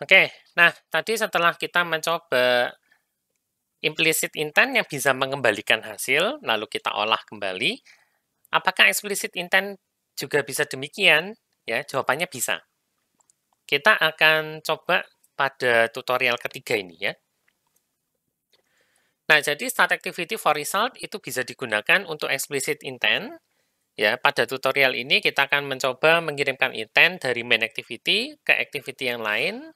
Oke, nah tadi setelah kita mencoba implicit intent yang bisa mengembalikan hasil, lalu kita olah kembali, apakah explicit intent juga bisa demikian? Ya, jawabannya bisa. Kita akan coba pada tutorial ketiga ini ya. Nah, jadi start activity for result itu bisa digunakan untuk explicit intent. Ya, pada tutorial ini kita akan mencoba mengirimkan intent dari main activity ke activity yang lain.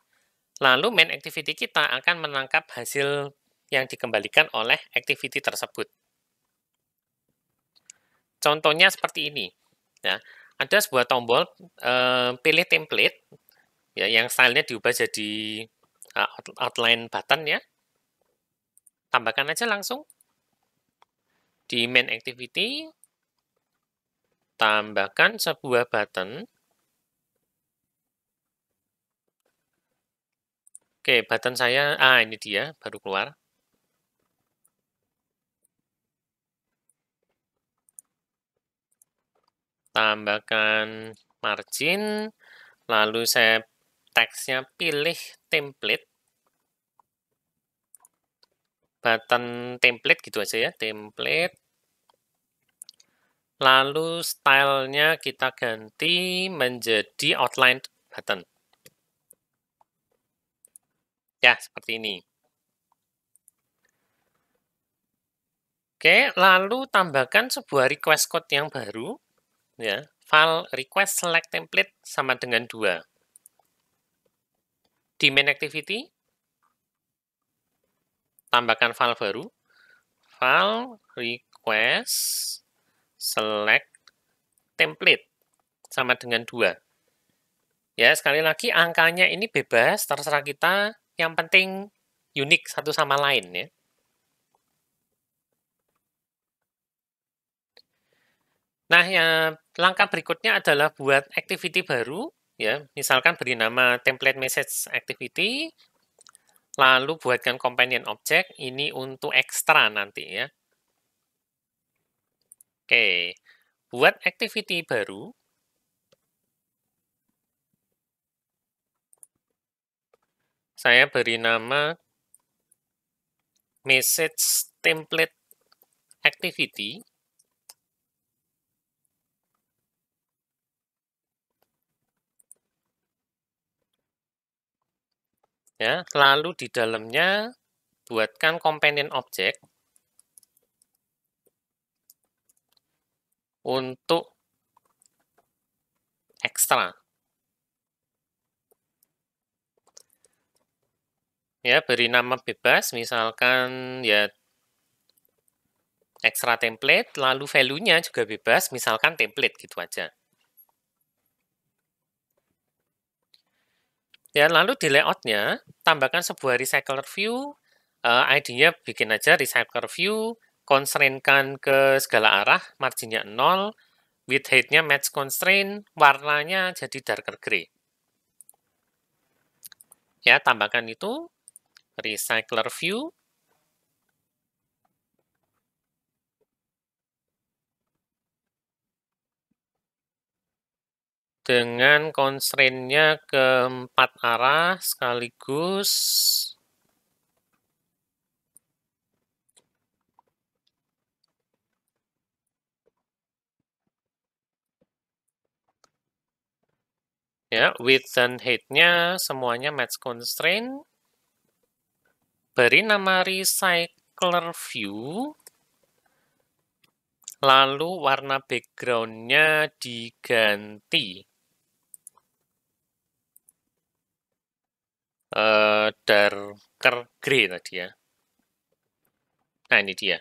Lalu main activity kita akan menangkap hasil yang dikembalikan oleh activity tersebut. Contohnya seperti ini. Ya, ada sebuah tombol pilih template ya, yang stylenya diubah jadi outline button ya. Tambahkan aja langsung di main activity. Tambahkan sebuah button. Oke, button saya, ini dia, baru keluar. Tambahkan margin, lalu saya teksnya pilih template. Button template gitu aja ya, template. Lalu stylenya kita ganti menjadi outline button. Ya, seperti ini. Oke, lalu tambahkan sebuah request code yang baru. Ya, file request select template sama dengan 2. Di main activity, tambahkan file baru. File request select template sama dengan 2. Ya, sekali lagi angkanya ini bebas, terserah kita. Yang penting unik satu sama lain ya. Nah, langkah berikutnya adalah buat activity baru, ya. Misalkan beri nama template message activity, lalu buatkan companion object, ini untuk ekstra nanti ya. Oke, buat activity baru, saya beri nama message template activity. Ya, lalu di dalamnya buatkan companion object untuk ekstra. Ya, beri nama bebas, misalkan ya ekstra template, lalu value-nya juga bebas, misalkan template gitu aja. Ya, lalu di layout-nya, tambahkan sebuah recycler view, ID-nya bikin aja recycler view, constraint-kan ke segala arah, marginnya 0, width height-nya match constraint, warnanya jadi darker gray. Ya, tambahkan itu, recycler view, dengan constraint-nya ke 4 arah sekaligus. Ya, width dan height-nya semuanya match constraint. Beri nama recycler view. Lalu warna background-nya diganti. Darker gray tadi ya. Nah, ini dia.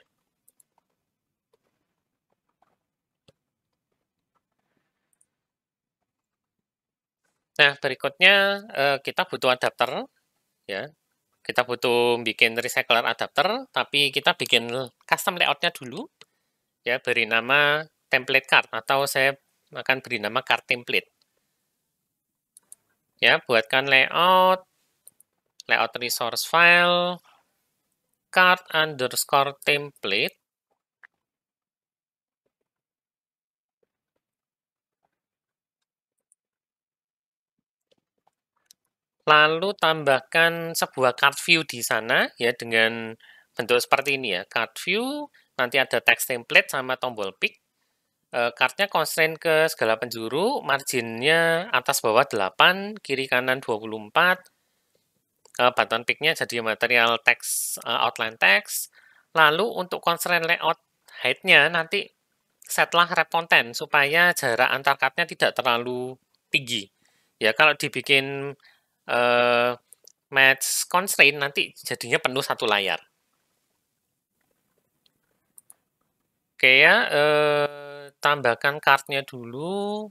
Nah, berikutnya kita butuh adapter. Ya, kita butuh bikin recycler adapter, tapi kita bikin custom layout-nya dulu. Ya, beri nama template card, atau saya akan beri nama card template. Ya, buatkan layout resource file, card underscore template. Lalu tambahkan sebuah card view di sana ya dengan bentuk seperti ini ya. Card view, nanti ada text template sama tombol pick. Cardnya constraint ke segala penjuru, marginnya atas bawah 8, kiri kanan 24. Button pick-nya jadi material text, outline text. Lalu untuk constraint layout height-nya nanti setlah wrap content supaya jarak antar card-nya tidak terlalu tinggi. Ya, kalau dibikin match constraint nanti jadinya penuh satu layar. Oke ya, tambahkan card-nya dulu.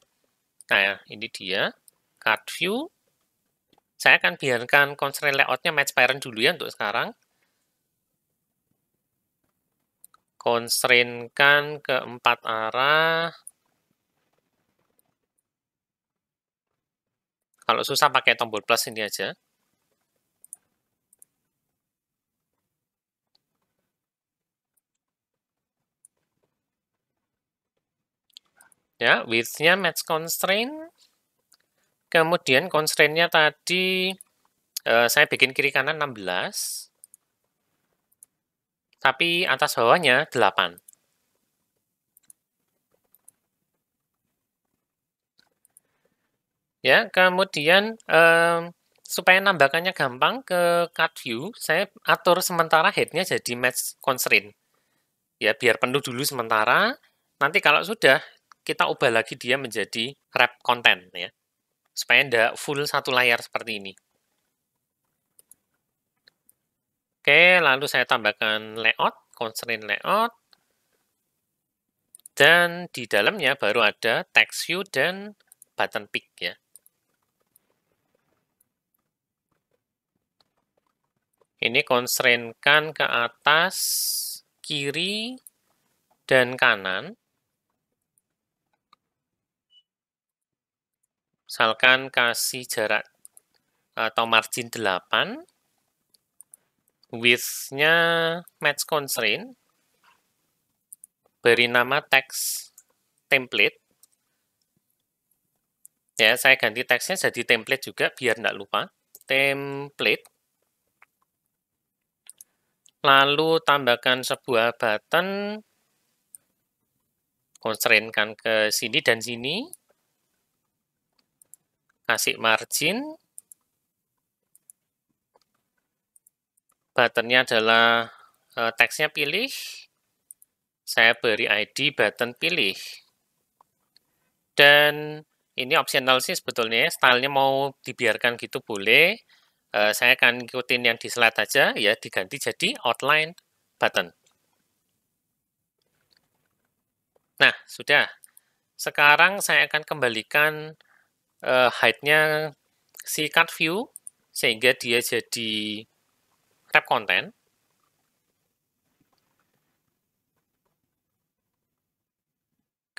Nah, ya, ini dia card view. Saya akan biarkan constraint layout-nya match parent dulu ya untuk sekarang. Constraint-kan ke 4 arah. Kalau susah pakai tombol plus ini aja. Ya, width-nya match constraint. Kemudian constraint-nya tadi saya bikin kiri kanan 16. Tapi atas bawahnya 8. Ya, kemudian supaya nambahkannya gampang ke card view, saya atur sementara head-nya jadi match constraint. Ya, biar penuh dulu sementara. Nanti kalau sudah, kita ubah lagi dia menjadi wrap content ya. Supaya tidak full satu layar seperti ini. Oke, lalu saya tambahkan layout, constraint layout. Dan di dalamnya baru ada text view dan button pick ya. Ini constraint-kan ke atas, kiri, dan kanan. Misalkan kasih jarak atau margin 8. Width-nya match constraint. Beri nama text template. Ya, saya ganti teksnya jadi template juga biar tidak lupa. Template. Lalu tambahkan sebuah button. Constraint-kan ke sini dan sini. Kasih margin. Buttonnya adalah teksnya pilih. Saya beri ID button pilih. Dan ini optional sih sebetulnya, stylenya mau dibiarkan gitu boleh. Saya akan ngikutin yang di slide aja, ya diganti jadi outline button. Nah, sudah. Sekarang saya akan kembalikan height-nya si card view, sehingga dia jadi wrap content.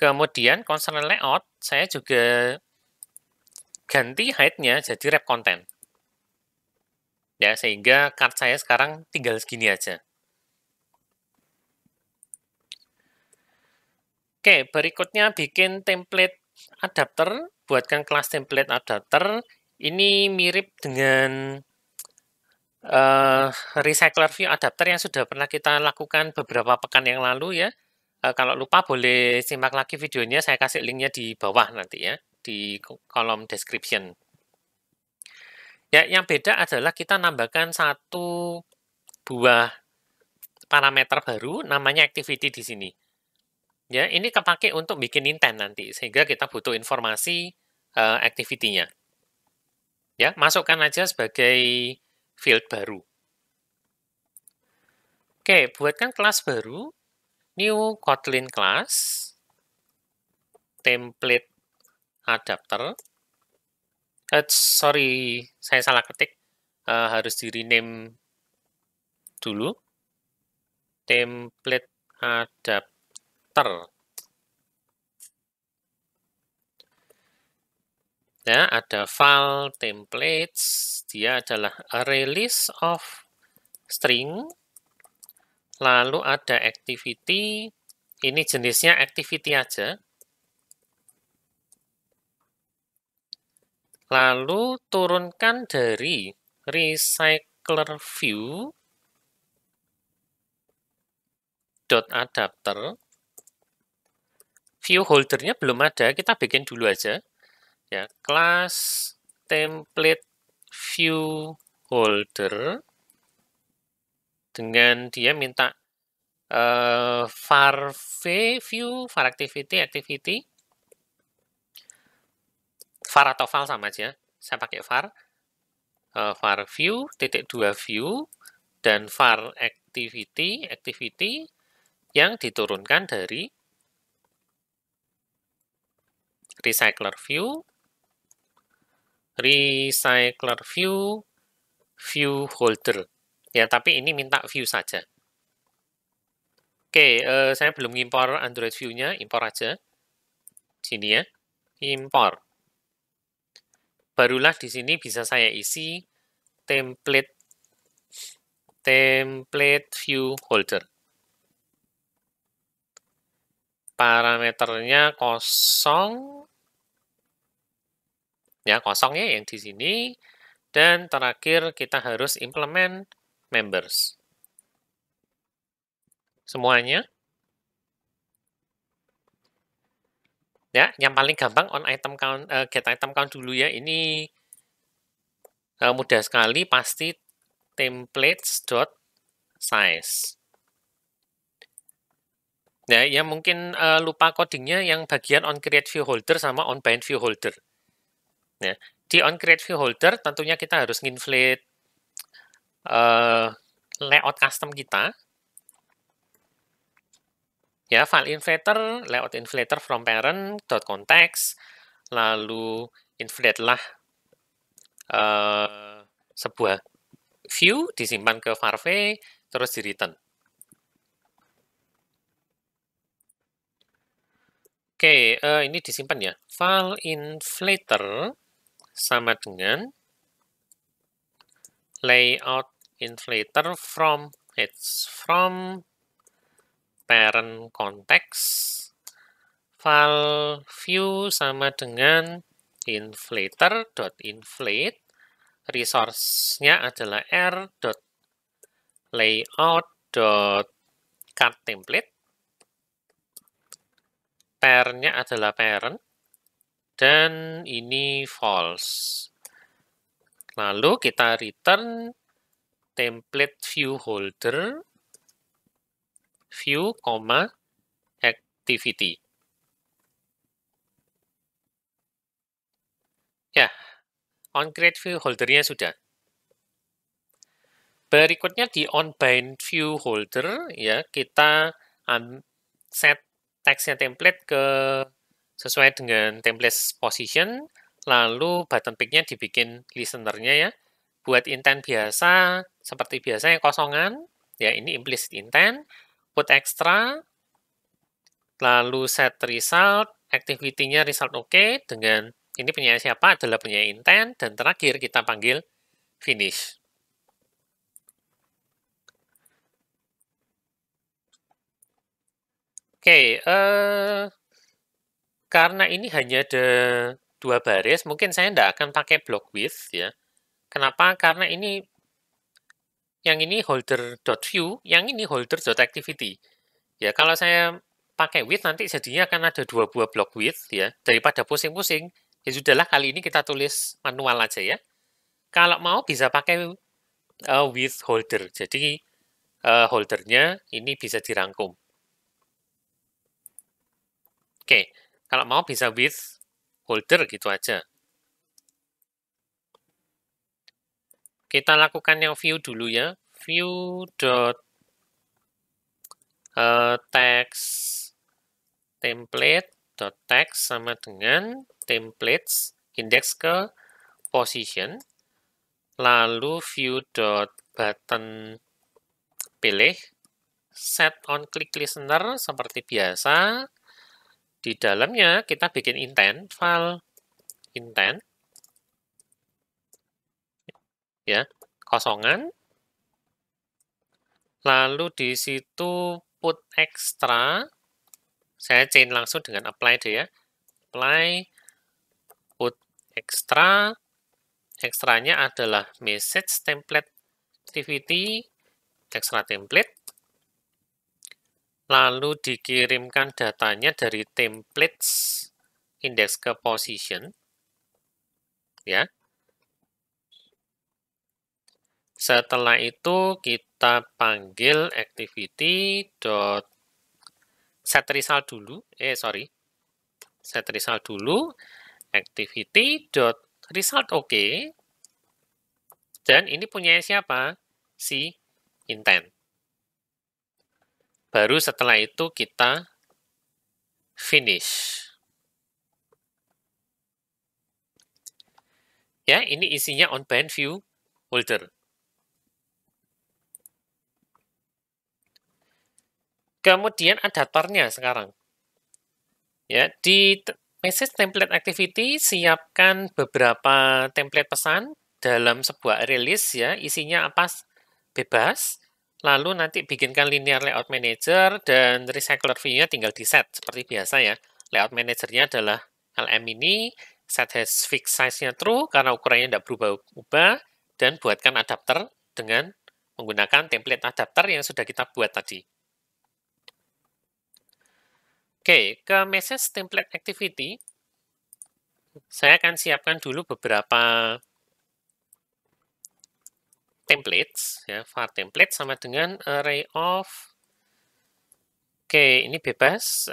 Kemudian constraint layout, saya juga ganti height-nya jadi wrap content. Ya, sehingga card saya sekarang tinggal segini aja. Oke, berikutnya bikin template adapter. Buatkan kelas template adapter. Ini mirip dengan recycler view adapter yang sudah pernah kita lakukan beberapa pekan yang lalu ya. Kalau lupa boleh simak lagi videonya, saya kasih linknya di bawah nanti ya, di kolom description. Ya, yang beda adalah kita nambahkan satu buah parameter baru, namanya activity di sini. Ya, ini kepake untuk bikin intent nanti, sehingga kita butuh informasi activity-nya. Ya, masukkan aja sebagai field baru. Oke, buatkan kelas baru, new Kotlin class, template adapter. Sorry, saya salah ketik, harus di rename dulu. Template adapter. Ya, ada file templates, dia adalah array list of string, lalu ada activity, ini jenisnya activity aja. Lalu turunkan dari recycler view .adapter. View holdernya belum ada, kita bikin dulu aja. Ya, kelas template view holder dengan dia minta var view, var activity, var atau file sama aja. Saya pakai var view, .2 view, dan var activity yang diturunkan dari recycler view view holder. Ya, tapi ini minta view saja. Oke, saya belum impor Android view-nya, impor aja. Sini ya, impor. Barulah di sini bisa saya isi template view holder. Parameternya kosong. Ya, kosong ya yang di sini. Dan terakhir kita harus implement members. Semuanya. Ya, yang paling gampang on item count, get item count dulu ya. Ini mudah sekali, pasti templates.size. Nah, ya mungkin lupa codingnya yang bagian on create view holder sama on bind view holder. Nah, di on create view holder tentunya kita harus nginflate layout custom kita. Ya, file inflator, layout inflator from parent.context, lalu inflate lah sebuah view, disimpan ke var_v, terus di return. Oke, ini disimpan ya. File inflator sama dengan layout inflator from parent context. File view sama dengan inflator.inflate. Resource-nya adalah r.layout.cardTemplate. Parent-nya adalah parent. Dan ini false. Lalu kita return template view holder view, activity. Ya, on create view holdernya sudah. Berikutnya di on bind view holder, ya kita set teksnya template ke sesuai dengan template position, lalu button pick-nya dibikin listener-nya ya. Buat intent biasa, seperti biasa yang kosongan, ya ini implicit intent, put extra, lalu set result, activity-nya result oke, dengan ini punya siapa adalah punya intent, dan terakhir kita panggil finish. Oke, karena ini hanya ada 2 baris, mungkin saya tidak akan pakai block width ya. Kenapa? Karena ini yang ini holder.view, yang ini holder.activity. Ya, kalau saya pakai width nanti jadinya akan ada 2 buah block width ya. Daripada pusing-pusing, ya sudahlah kali ini kita tulis manual aja ya. Kalau mau bisa pakai width holder. Jadi holdernya ini bisa dirangkum. Oke, kalau mau bisa width holder gitu aja. Kita lakukan yang view dulu ya. View.text template.text sama dengan templates index ke position. Lalu view.button pilih. Set on click listener seperti biasa. Di dalamnya kita bikin intent, file intent. Ya, kosongan. Lalu di situ put extra. Saya chain langsung dengan apply deh ya. Apply put extra ekstranya adalah message template activity, extra template, lalu dikirimkan datanya dari templates index ke position, ya. Setelah itu kita panggil activity.setResult dulu, set result dulu, activity.result oke, dan ini punya siapa? Si intent. Baru setelah itu kita finish. Ya, ini isinya on bind view holder. Kemudian adaptornya sekarang. Ya, di message template activity siapkan beberapa template pesan dalam sebuah release ya, isinya apa? Bebas. Lalu nanti bikinkan linear layout manager dan recycler view-nya tinggal di set seperti biasa ya. Layout manager-nya adalah LM ini, set has fixed size-nya true karena ukurannya tidak berubah-ubah, dan buatkan adapter dengan menggunakan template adapter yang sudah kita buat tadi. Oke, ke message template activity, saya akan siapkan dulu beberapa templates, ya, var template sama dengan array of. Oke, ini bebas.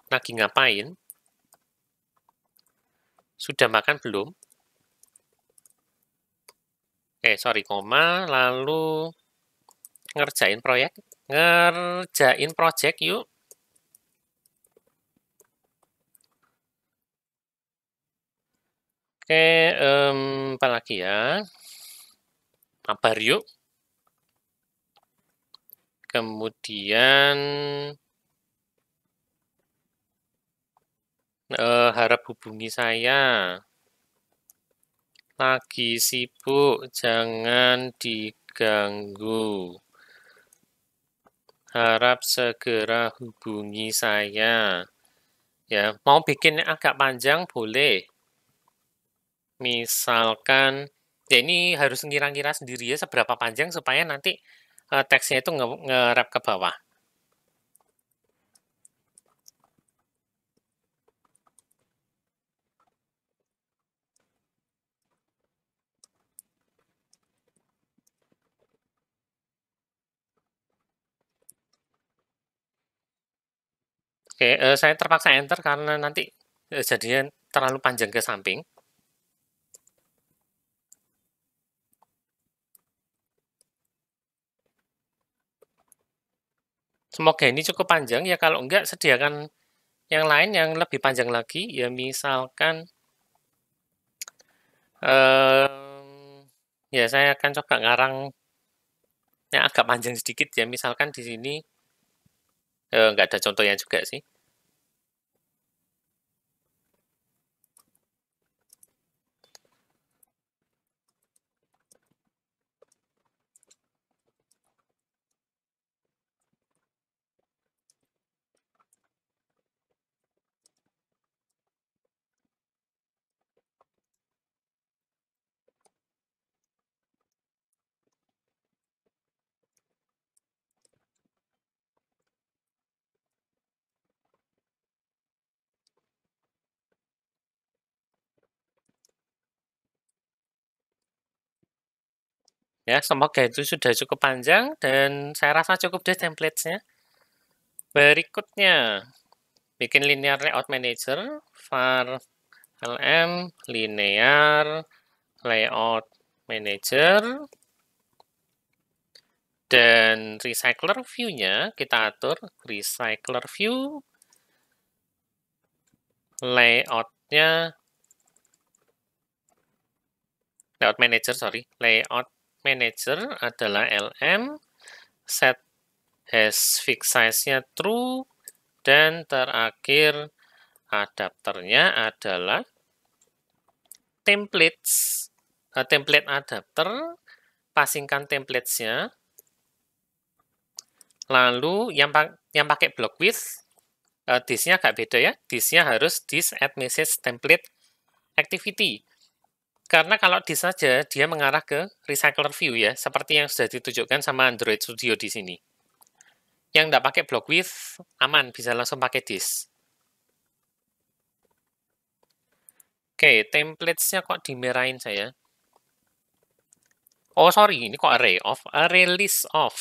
Lagi ngapain? Sudah makan belum? Koma, lalu ngerjain project yuk. Oke, apa lagi ya? Mabar yuk. Kemudian harap hubungi saya. Lagi sibuk, jangan diganggu. Harap segera hubungi saya. Ya, mau bikin agak panjang boleh. Misalkan, ya ini harus ngira-ngira sendiri ya seberapa panjang supaya nanti teksnya itu nge-wrap ke bawah. Oke, saya terpaksa enter karena nanti jadinya terlalu panjang ke samping. Semoga ini cukup panjang ya, kalau enggak sediakan yang lain yang lebih panjang lagi, ya misalkan ya saya akan coba ngarang yang agak panjang sedikit ya, misalkan di sini nggak ada contohnya juga sih. Ya, semoga itu sudah cukup panjang dan saya rasa cukup deh template-nya. Berikutnya, bikin linear layout manager, var lm linear layout manager, dan recycler view-nya kita atur recycler view, layout-nya, layout manager adalah lm, set has fixed size-nya true, dan terakhir adapternya adalah template adapter, passingkan templates-nya, lalu yang pakai block width, this-nya agak beda ya, this-nya harus this add message template activity. Karena kalau this saja, dia mengarah ke recycler view ya, seperti yang sudah ditunjukkan sama Android Studio di sini. Yang nggak pakai block width, aman, bisa langsung pakai this. Oke, templates-nya kok dimerahin saya? Oh, sorry, ini kok array of? Array list of.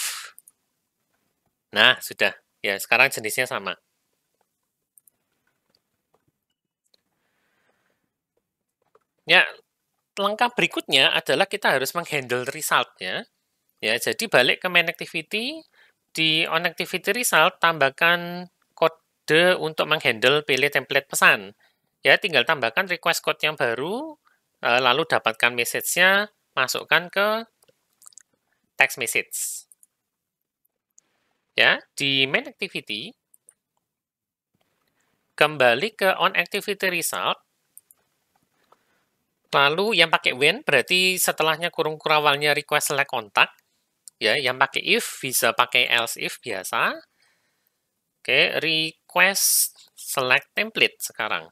Nah, sudah. Ya, sekarang jenisnya sama. Ya, langkah berikutnya adalah kita harus menghandle result-nya. Ya, jadi balik ke main activity, di on activity result tambahkan kode untuk menghandle pilih template pesan. Ya, tinggal tambahkan request code yang baru, lalu dapatkan message-nya, masukkan ke text message. Ya, di main activity, kembali ke on activity result, lalu yang pakai when berarti setelahnya kurung kurawalnya request select kontak. Ya, yang pakai if bisa pakai else if biasa. Oke, request select template sekarang.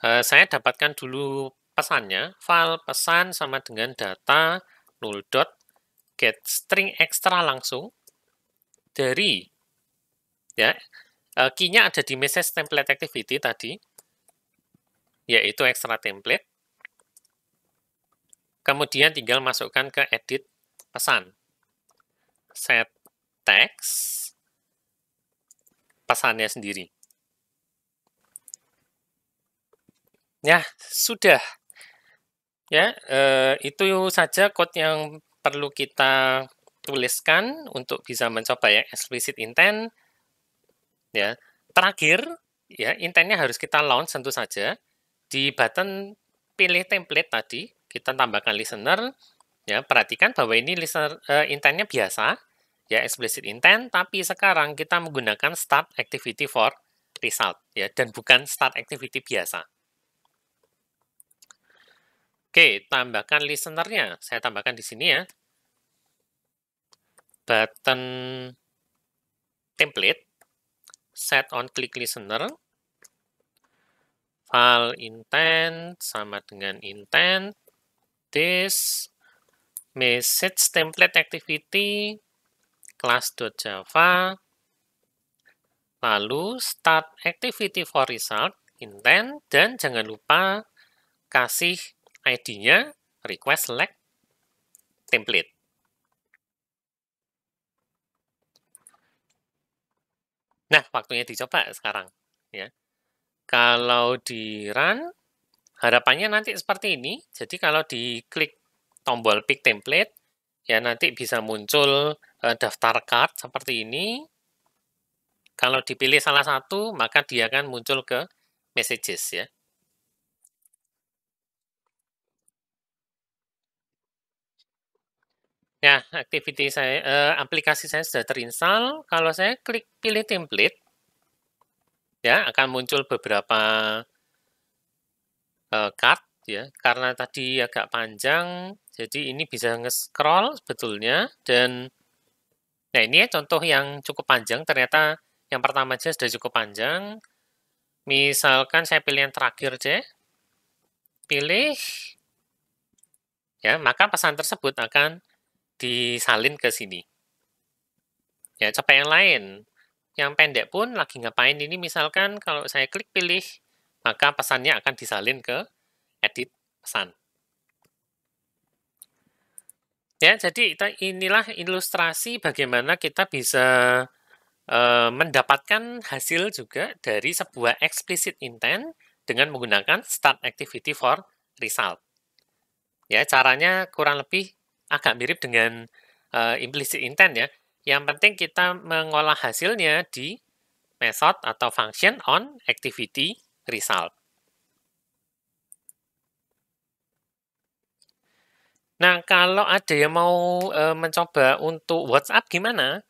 Saya dapatkan dulu pesannya, file pesan sama dengan data null dot get string extra langsung dari ya key-nya ada di message template activity tadi, yaitu extra template. Kemudian tinggal masukkan ke edit pesan. Set text pesannya sendiri. Ya, sudah. Ya, itu saja code yang perlu kita tuliskan untuk bisa mencoba ya explicit intent. Ya, terakhir ya intentnya harus kita launch tentu saja di button pilih template tadi kita tambahkan listener. Ya, perhatikan bahwa ini listener intentnya biasa ya explicit intent, tapi sekarang kita menggunakan start activity for result ya dan bukan start activity biasa. Oke, tambahkan listener-nya. Saya tambahkan di sini ya. Button template, set on click listener, file intent sama dengan intent, this, message template activity, class.java, lalu start activity for result, intent, dan jangan lupa kasih ID-nya request select template. Nah, waktunya dicoba sekarang. Ya. Kalau di run, harapannya nanti seperti ini. Jadi kalau diklik tombol pick template, ya nanti bisa muncul daftar card seperti ini. Kalau dipilih salah satu, maka dia akan muncul ke messages ya. Ya, activity saya, aplikasi saya sudah terinstall. Kalau saya klik pilih template, ya akan muncul beberapa card ya. Karena tadi agak panjang, jadi ini bisa nge-scroll sebetulnya. Dan nah ini ya contoh yang cukup panjang. Ternyata yang pertama aja sudah cukup panjang. Misalkan saya pilih yang terakhir aja, pilih, ya maka pesan tersebut akan disalin ke sini. Ya, coba yang lain. Yang pendek pun lagi ngapain ini, misalkan kalau saya klik pilih, maka pesannya akan disalin ke edit pesan. Ya, jadi inilah ilustrasi bagaimana kita bisa mendapatkan hasil juga dari sebuah explicit intent dengan menggunakan start activity for result. Ya, caranya kurang lebih agak mirip dengan implicit intent ya. Yang penting kita mengolah hasilnya di method atau function on activity result. Nah, kalau ada yang mau mencoba untuk WhatsApp gimana?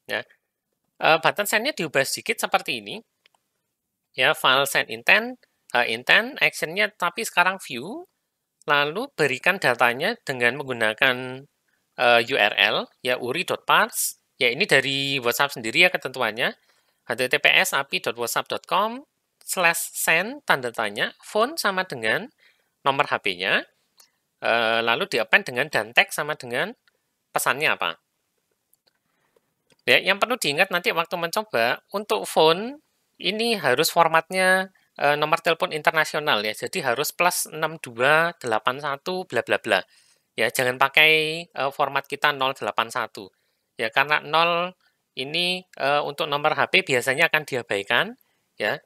Ya, button send-nya diubah sedikit seperti ini. Ya, file send intent, intent, action-nya tapi sekarang view, lalu berikan datanya dengan menggunakan URL, ya uri.parse, ya ini dari WhatsApp sendiri ya ketentuannya, https api.whatsapp.com, /send tanda tanya, phone sama dengan nomor HP-nya, lalu di-append dengan dan teks sama dengan pesannya apa. Ya, yang perlu diingat nanti waktu mencoba, untuk phone ini harus formatnya nomor telepon internasional ya, jadi harus +6281 bla bla bla. Ya, jangan pakai format kita 081. Ya, karena 0 ini untuk nomor HP biasanya akan diabaikan ya.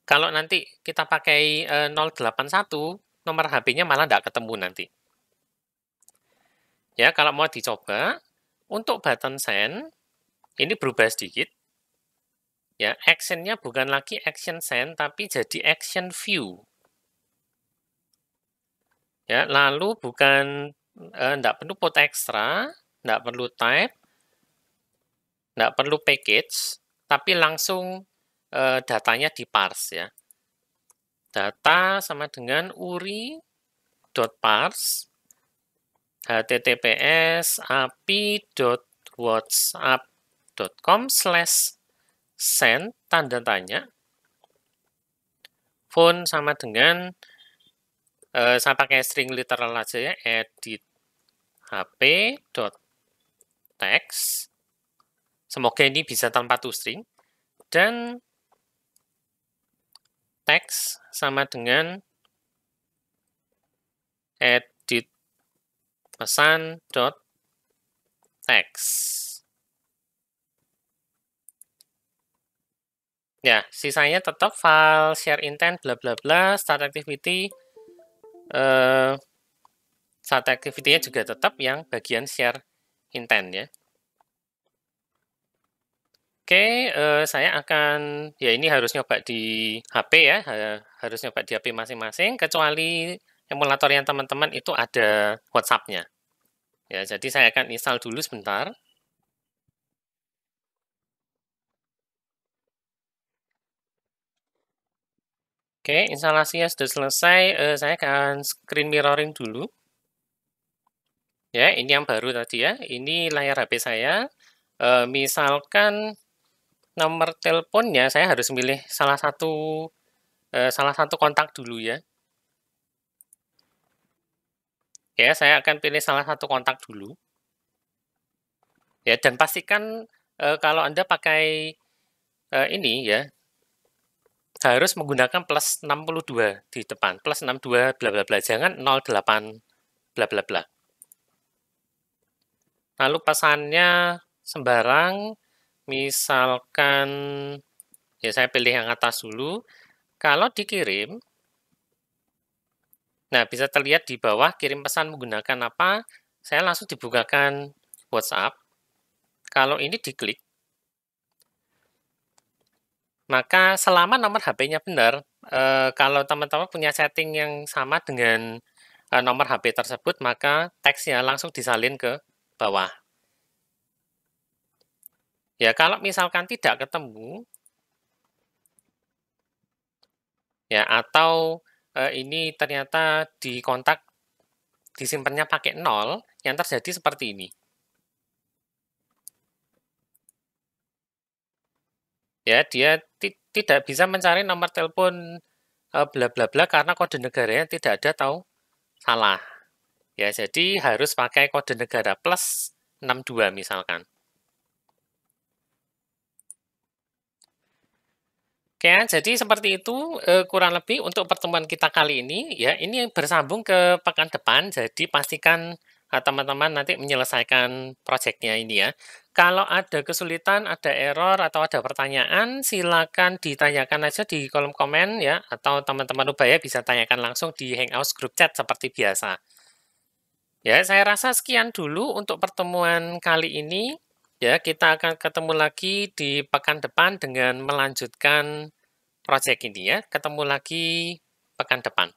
Kalau nanti kita pakai 081, nomor HP-nya malah tidak ketemu nanti. Ya, kalau mau dicoba, untuk button send, ini berubah sedikit. Ya, action-nya bukan lagi action send, tapi jadi action view. Ya, lalu bukan, enggak perlu put extra, enggak perlu type, enggak perlu package, tapi langsung datanya diparse ya. Data sama dengan uri.parse https api.whatsapp.com/send tanda tanya. Phone sama dengan saya pakai string literal aja ya, edit hp.text. Semoga ini bisa tanpa toString. Dan text sama dengan edit pesan.text. Ya, sisanya tetap file, share intent, bla bla bla, start activity. Start activity-nya juga tetap yang bagian share intent ya. Oke, saya akan, ya ini harus nyoba di HP ya, harus nyoba di HP masing-masing, kecuali emulator yang teman-teman itu ada WhatsApp-nya. Ya, jadi saya akan install dulu sebentar. Oke, instalasinya sudah selesai, saya akan screen mirroring dulu. Ya, ini yang baru tadi ya, ini layar HP saya. Misalkan nomor teleponnya saya harus milih salah satu kontak dulu ya. Ya, saya akan pilih salah satu kontak dulu. Ya, dan pastikan kalau Anda pakai ini ya, harus menggunakan +62 di depan, +62 bla bla bla, jangan 08 bla bla bla. Lalu pesannya sembarang, misalkan ya saya pilih yang atas dulu. Kalau dikirim, nah bisa terlihat di bawah kirim pesan menggunakan apa, saya langsung dibukakan WhatsApp. Kalau ini diklik, maka selama nomor HP-nya benar, kalau teman-teman punya setting yang sama dengan nomor HP tersebut, maka teksnya langsung disalin ke bawah. Ya, kalau misalkan tidak ketemu, ya atau ini ternyata di kontak disimpannya pakai 0, yang terjadi seperti ini. Ya, dia tidak bisa mencari nomor telepon bla bla bla karena kode negaranya tidak ada atau salah. Ya, jadi harus pakai kode negara +62 misalkan. Oke, jadi seperti itu kurang lebih untuk pertemuan kita kali ini. Ya, ini bersambung ke pekan depan, jadi pastikan teman-teman nanti menyelesaikan proyeknya ini ya. Kalau ada kesulitan, ada error, atau ada pertanyaan, silakan ditanyakan aja di kolom komen ya, atau teman-teman Ubaya bisa tanyakan langsung di Hangouts Group Chat seperti biasa. Ya, saya rasa sekian dulu untuk pertemuan kali ini. Ya, kita akan ketemu lagi di pekan depan dengan melanjutkan proyek ini ya. Ketemu lagi pekan depan.